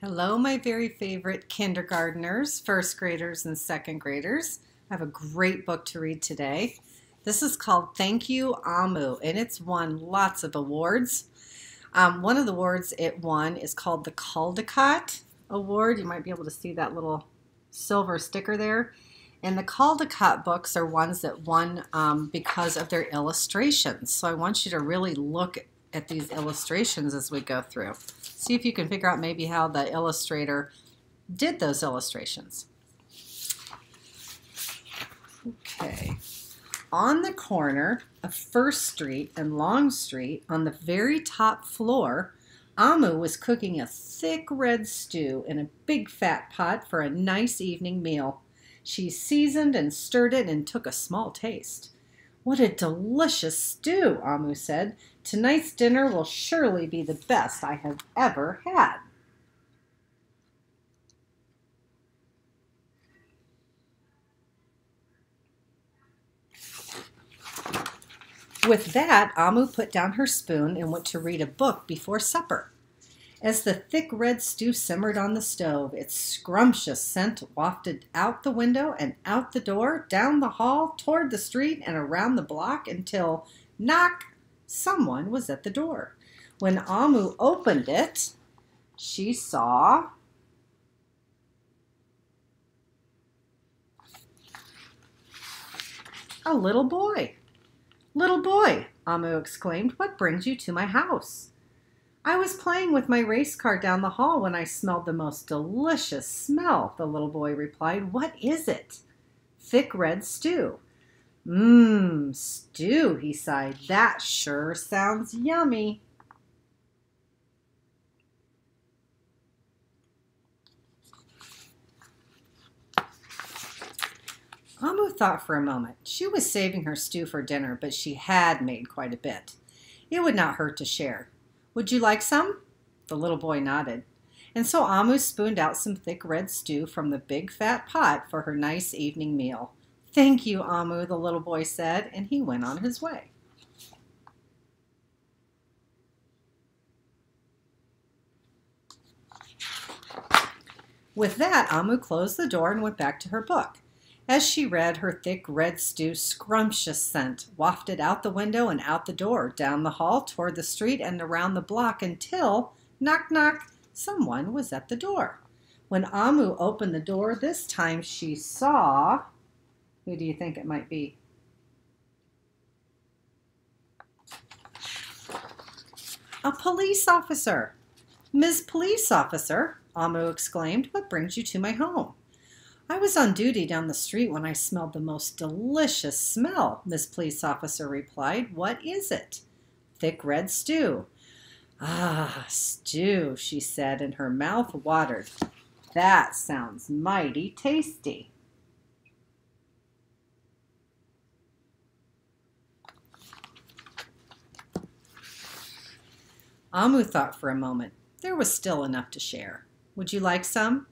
Hello, my very favorite kindergartners, first graders, and second graders. I have a great book to read today. This is called Thank You, Amu, and it's won lots of awards. One of the awards it won is called the Caldecott Award. You might be able to see that little silver sticker there. And the Caldecott books are ones that won because of their illustrations. So I want you to really look at these illustrations as we go through. See if you can figure out maybe how the illustrator did those illustrations. Okay. On the corner of First Street and Long Street, on the very top floor, Amu was cooking a thick red stew in a big fat pot for a nice evening meal. She seasoned and stirred it and took a small taste. "What a delicious stew," Amu said. "Tonight's dinner will surely be the best I have ever had." With that, Amu put down her spoon and went to read a book before supper. As the thick red stew simmered on the stove, its scrumptious scent wafted out the window and out the door, down the hall, toward the street, and around the block until, knock, someone was at the door. When Amu opened it, she saw a little boy. "Little boy," Amu exclaimed, "what brings you to my house?" "I was playing with my race car down the hall when I smelled the most delicious smell," the little boy replied. "What is it?" "Thick red stew." Stew," he sighed. "That sure sounds yummy." Amu thought for a moment. She was saving her stew for dinner, but she had made quite a bit. It would not hurt to share. "Would you like some?" The little boy nodded. And so Amu spooned out some thick red stew from the big fat pot for her nice evening meal. "Thank you, Amu," the little boy said, and he went on his way. With that, Amu closed the door and went back to her book. As she read, her thick red stew scrumptious scent wafted out the window and out the door, down the hall, toward the street, and around the block until, knock, knock, someone was at the door. When Amu opened the door this time, she saw, who do you think it might be? A police officer. "Ms. Police Officer," Amu exclaimed, "what brings you to my home?" "I was on duty down the street when I smelled the most delicious smell," Miss Police Officer replied. "What is it?" "Thick red stew." "Ah, stew," she said, and her mouth watered. "That sounds mighty tasty." Amu thought for a moment. There was still enough to share. "Would you like some?"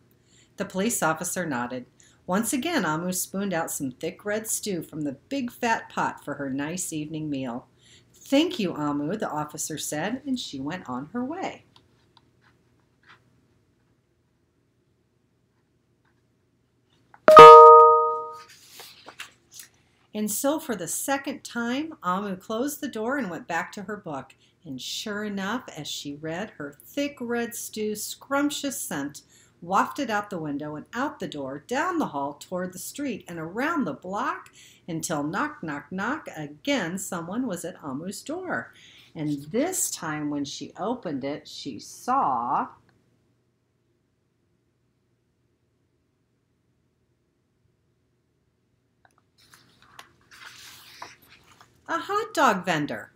The police officer nodded. Once again, Amu spooned out some thick red stew from the big fat pot for her nice evening meal. "Thank you, Amu," the officer said, and she went on her way. And so for the second time, Amu closed the door and went back to her book. And sure enough, as she read, her thick red stew scrumptious scent wafted out the window and out the door, down the hall, toward the street, and around the block until knock, knock, knock, again someone was at Amu's door. And this time when she opened it, she saw a hot dog vendor.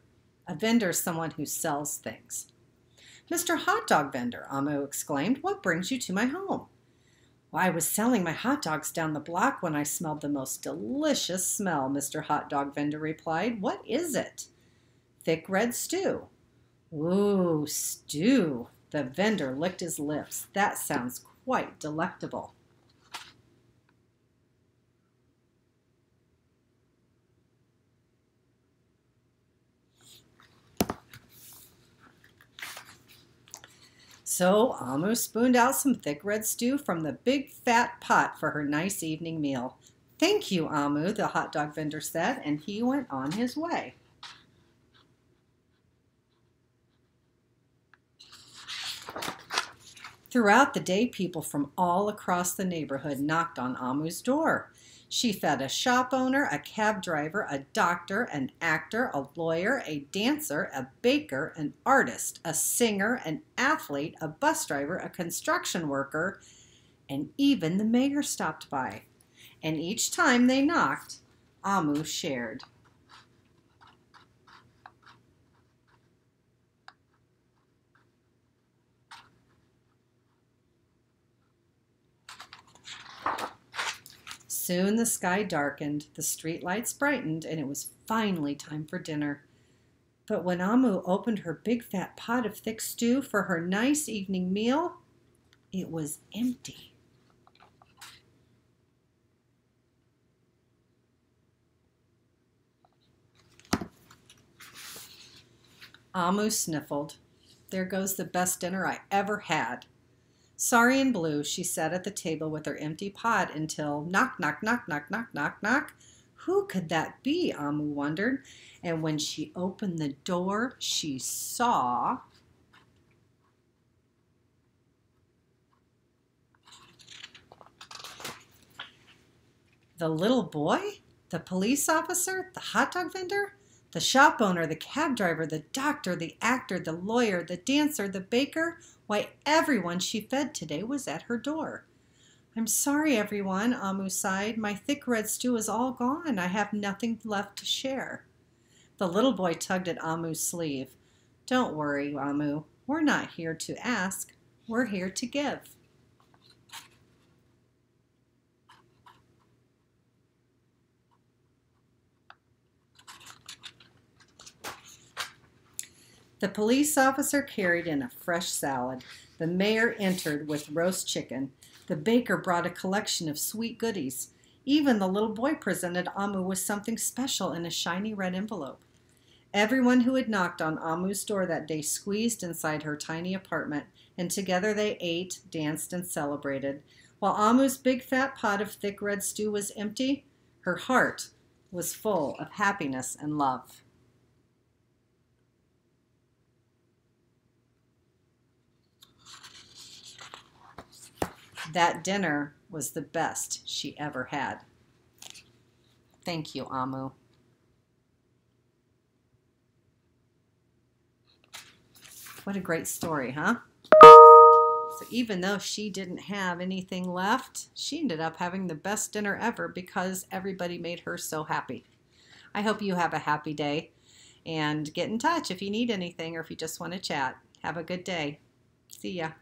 A vendor is someone who sells things. "Mr. Hot Dog Vendor," Amu exclaimed, "what brings you to my home?" "Well, I was selling my hot dogs down the block when I smelled the most delicious smell," Mr. Hot Dog Vendor replied. "What is it?" "Thick red stew." "Ooh, stew." The vendor licked his lips. "That sounds quite delectable." So Amu spooned out some thick red stew from the big fat pot for her nice evening meal. "Thank you, Amu," the hot dog vendor said, and he went on his way. Throughout the day, people from all across the neighborhood knocked on Amu's door. She fed a shop owner, a cab driver, a doctor, an actor, a lawyer, a dancer, a baker, an artist, a singer, an athlete, a bus driver, a construction worker, and even the mayor stopped by. And each time they knocked, Amu shared. Soon the sky darkened, the streetlights brightened, and it was finally time for dinner. But when Amu opened her big fat pot of thick stew for her nice evening meal, it was empty. Amu sniffled. "There goes the best dinner I ever had." Sorry and blue, she sat at the table with her empty pot until knock, knock, knock, knock, knock, knock, knock. Who could that be, Amu wondered. And when she opened the door, she saw the little boy, the police officer, the hot dog vendor, the shop owner, the cab driver, the doctor, the actor, the lawyer, the dancer, the baker. Why, everyone she fed today was at her door. "I'm sorry, everyone," Amu sighed. "My thick red stew is all gone. I have nothing left to share." The little boy tugged at Amu's sleeve. "Don't worry, Amu. We're not here to ask. We're here to give." The police officer carried in a fresh salad. The mayor entered with roast chicken. The baker brought a collection of sweet goodies. Even the little boy presented Amu with something special in a shiny red envelope. Everyone who had knocked on Amu's door that day squeezed inside her tiny apartment, and together they ate, danced, and celebrated. While Amu's big fat pot of thick red stew was empty, her heart was full of happiness and love. That dinner was the best she ever had. Thank you, Amu. What a great story, huh? So even though she didn't have anything left, she ended up having the best dinner ever because everybody made her so happy. I hope you have a happy day, and get in touch if you need anything or if you just want to chat. Have a good day. See ya.